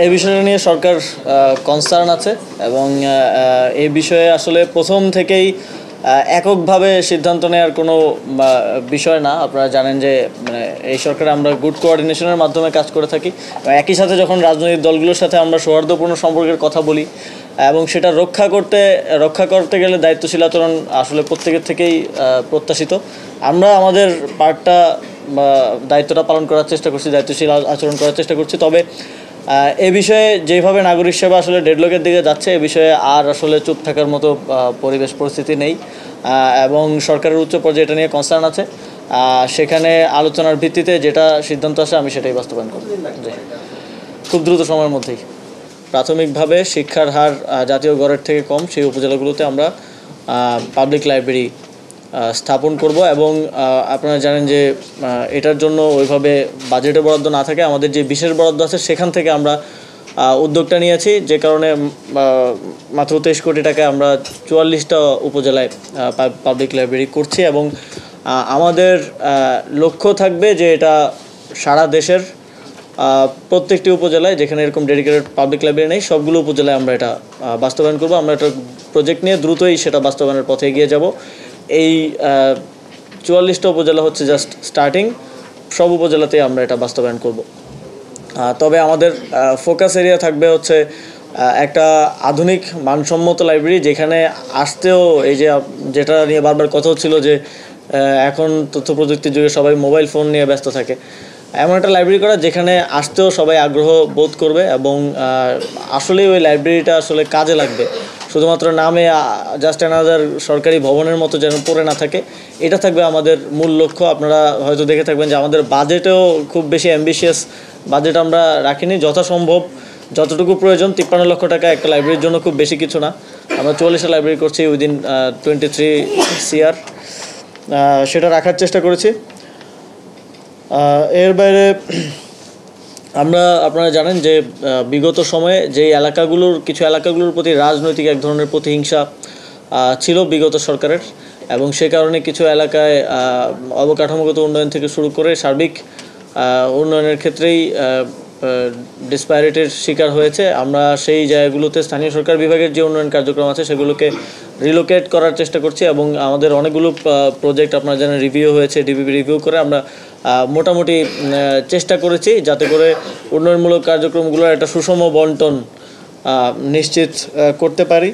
এই বিষয়টা নিয়ে সরকার কনসার্ন আছে এবং এই বিষয়ে আসলে প্রথম থেকেই এককভাবে সিদ্ধান্ত নেওয়ার কোনো বিষয় না। আপনারা জানেন যে মানে এই সরকারে আমরা গুড কোঅর্ডিনেশনের মাধ্যমে কাজ করে থাকি। একই সাথে যখন রাজনৈতিক দলগুলোর সাথে আমরা সৌহার্দ্যপূর্ণ সম্পর্কের কথা বলি এবং সেটা রক্ষা করতে গেলে দায়িত্বশীল আচরণ আসলে প্রত্যেকের থেকেই প্রত্যাশিত। আমরা আমাদের পার্টটা দায়িত্বটা পালন করার চেষ্টা করছি, দায়িত্বশীল আচরণ করার চেষ্টা করছি। তবে এ বিষয়ে যেভাবে নাগরিক সেবা আসলে ডেডলকের দিকে যাচ্ছে, এ বিষয়ে আর আসলে চুপ থাকার মতো পরিবেশ পরিস্থিতি নেই এবং সরকারের উচ্চ পর্যায়ে এটা নিয়ে কনসার্ন আছে। সেখানে আলোচনার ভিত্তিতে যেটা সিদ্ধান্ত আসে আমি সেটাই বাস্তবায়ন করব খুব দ্রুত সময়ের মধ্যেই। প্রাথমিকভাবে শিক্ষার হার জাতীয় গড়ের থেকে কম সেই উপজেলাগুলোতে আমরা পাবলিক লাইব্রেরি স্থাপন করব এবং আপনারা জানেন যে এটার জন্য ওইভাবে বাজেটে বরাদ্দ না থাকে, আমাদের যে বিশেষ বরাদ্দ আছে সেখান থেকে আমরা উদ্যোগটা নিয়েছি, যে কারণে মাত্র 23 কোটি টাকায় আমরা 44টা উপজেলায় পাবলিক লাইব্রেরি করছি এবং আমাদের লক্ষ্য থাকবে যে এটা সারা দেশের প্রত্যেকটি উপজেলায় যেখানে এরকম ডেডিকেটেড পাবলিক লাইব্রেরি নেই সবগুলো উপজেলায় আমরা এটা বাস্তবায়ন করব। আমরা একটা প্রজেক্ট নিয়ে দ্রুতই সেটা বাস্তবায়নের পথে এগিয়ে যাব। এই 44টা উপজেলা হচ্ছে জাস্ট স্টার্টিং, সব উপজেলাতেই আমরা এটা বাস্তবায়ন করব। তবে আমাদের ফোকাস এরিয়া থাকবে হচ্ছে একটা আধুনিক মানসম্মত লাইব্রেরি, যেখানে আসতেও এই যে যেটা নিয়ে বারবার কথা হচ্ছিল যে এখন তথ্য প্রযুক্তির যুগে সবাই মোবাইল ফোন নিয়ে ব্যস্ত থাকে, এমন একটা লাইব্রেরি করা যেখানে আসতেও সবাই আগ্রহ বোধ করবে এবং আসলেই ওই লাইব্রেরিটা আসলে কাজে লাগবে। শুধুমাত্র নামে জাস্ট অ্যানাদার সরকারি ভবনের মতো যেন পড়ে না থাকে, এটা থাকবে আমাদের মূল লক্ষ্য। আপনারা হয়তো দেখে থাকবেন যে আমাদের বাজেটেও খুব বেশি অ্যাম্বিশিয়াস বাজেট আমরা রাখিনি। যথাসম্ভব যতটুকু প্রয়োজন, 53 লক্ষ টাকা একটা লাইব্রেরির জন্য খুব বেশি কিছু না। আমরা 44টা লাইব্রেরি করছি উইদিন 23 CR, সেটা রাখার চেষ্টা করেছি। এর বাইরে আপনারা জানেন যে বিগত সময়ে কিছু এলাকাগুলোর প্রতি রাজনৈতিক এক ধরনের প্রতিহিংসা ছিল বিগত সরকারের এবং সে কারণে কিছু এলাকায় অবকাঠামোগত উন্নয়ন থেকে শুরু করে সার্বিক উন্নয়নের ক্ষেত্রেই ডিসপ্যারিটির শিকার হয়েছে। আমরা সেই জায়গাগুলোতে স্থানীয় সরকার বিভাগের যে উন্নয়ন কার্যক্রম আছে সেগুলোকে রিলোকেট করার চেষ্টা করছি এবং আমাদের অনেকগুলো প্রজেক্ট আপনারা জানেন রিভিউ হয়েছে। ডিপিপি রিভিউ করে আমরা মোটামুটি চেষ্টা করেছি যাতে করে উন্নয়নমূলক কার্যক্রমগুলোর একটা সুষম বন্টন নিশ্চিত করতে পারি।